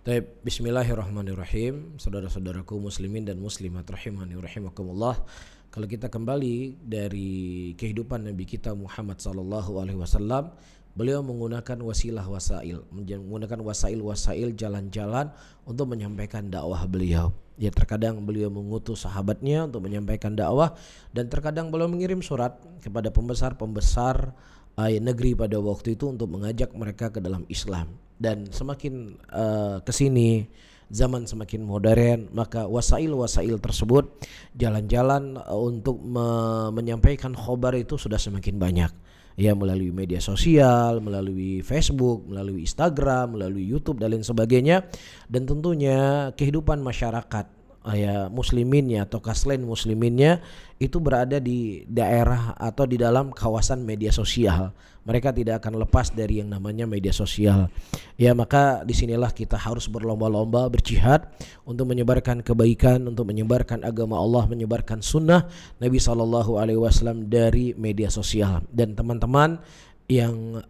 Baik, bismillahirrahmanirrahim. Saudara-saudaraku muslimin dan muslimat rahimani rahimakumullah. Kalau kita kembali dari kehidupan Nabi kita Muhammad sallallahu alaihi wasallam, beliau menggunakan menggunakan wasail jalan-jalan untuk menyampaikan dakwah beliau. Ya, terkadang beliau mengutus sahabatnya untuk menyampaikan dakwah, dan terkadang beliau mengirim surat kepada pembesar-pembesar negeri pada waktu itu untuk mengajak mereka ke dalam Islam. Dan semakin kesini zaman semakin modern, maka wasail tersebut, jalan-jalan untuk menyampaikan khobar itu sudah semakin banyak. Ya, melalui media sosial, melalui Facebook, melalui Instagram, melalui YouTube dan lain sebagainya. Dan tentunya kehidupan masyarakat ya musliminnya atau selain musliminnya itu berada di daerah atau di dalam kawasan media sosial. Mereka tidak akan lepas dari yang namanya media sosial. Ya, maka disinilah kita harus berlomba-lomba berjihad untuk menyebarkan kebaikan, untuk menyebarkan agama Allah, menyebarkan sunnah Nabi SAW dari media sosial. Dan teman-teman yang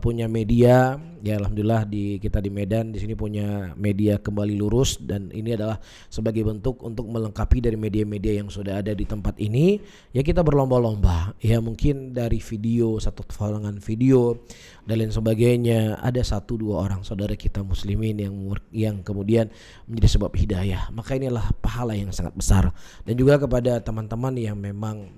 punya media, ya alhamdulillah kita di Medan di sini punya media Kembali Lurus, dan ini adalah sebagai bentuk untuk melengkapi dari media-media yang sudah ada di tempat ini. Ya, kita berlomba-lomba, ya mungkin dari video, satu tayangan video dan lain sebagainya, ada 1-2 orang saudara kita muslimin yang kemudian menjadi sebab hidayah, maka inilah pahala yang sangat besar. Dan juga kepada teman-teman yang memang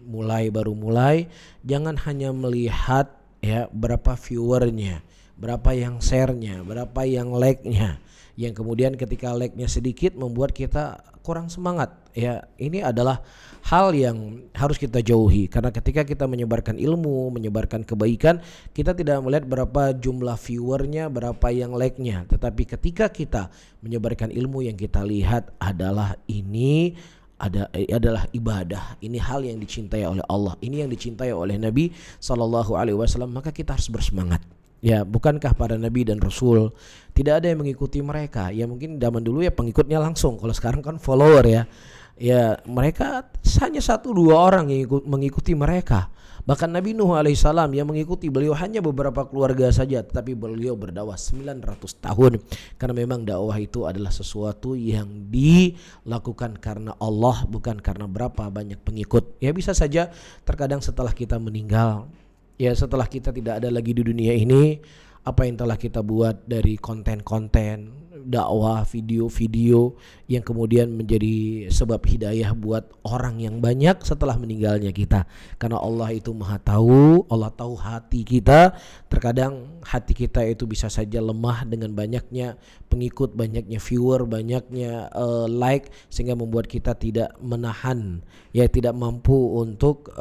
baru mulai, jangan hanya melihat ya berapa viewernya, berapa yang share-nya, berapa yang like-nya, yang kemudian ketika like-nya sedikit membuat kita kurang semangat. Ya, ini adalah hal yang harus kita jauhi, karena ketika kita menyebarkan ilmu, menyebarkan kebaikan, kita tidak melihat berapa jumlah viewernya, berapa yang like-nya, tetapi ketika kita menyebarkan ilmu, yang kita lihat adalah adalah ibadah. Ini hal yang dicintai oleh Allah, ini yang dicintai oleh Nabi sallallahu alaihi wasallam, maka kita harus bersemangat. Ya, bukankah para nabi dan rasul tidak ada yang mengikuti mereka? Ya mungkin zaman dulu ya pengikutnya langsung, kalau sekarang kan follower ya. Ya, mereka hanya 1-2 orang yang mengikuti mereka. Bahkan Nabi Nuh alaihissalam yang mengikuti beliau hanya beberapa keluarga saja, tetapi beliau berdakwah 900 tahun. Karena memang dakwah itu adalah sesuatu yang dilakukan karena Allah, bukan karena berapa banyak pengikut. Ya, bisa saja terkadang setelah kita meninggal, ya setelah kita tidak ada lagi di dunia ini, apa yang telah kita buat dari konten-konten dakwah, video-video yang kemudian menjadi sebab hidayah buat orang yang banyak setelah meninggalnya kita. Karena Allah itu Maha tahu, Allah tahu hati kita. Terkadang hati kita itu bisa saja lemah dengan banyaknya pengikut, banyaknya viewer, banyaknya like, sehingga membuat kita tidak menahan, ya tidak mampu untuk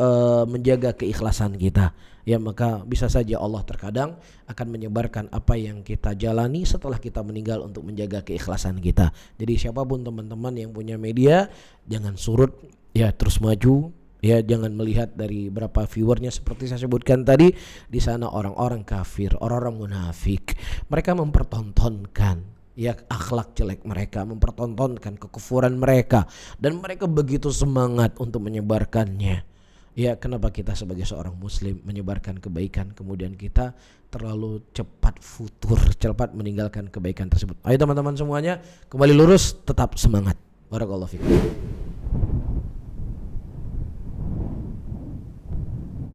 menjaga keikhlasan kita. Ya, maka bisa saja Allah terkadang akan menyebarkan apa yang kita jalani setelah kita meninggal untuk menjaga keikhlasan kita. Jadi siapapun teman-teman yang punya media, jangan surut, ya terus maju. Ya, jangan melihat dari berapa viewernya. Seperti saya sebutkan tadi, di sana orang-orang kafir, orang-orang munafik, mereka mempertontonkan ya akhlak jelek mereka, mempertontonkan kekufuran mereka, dan mereka begitu semangat untuk menyebarkannya. Ya, kenapa kita sebagai seorang muslim menyebarkan kebaikan kemudian kita terlalu cepat futur, cepat meninggalkan kebaikan tersebut? Ayo teman-teman semuanya, kembali lurus, tetap semangat. Barakallahu fikum.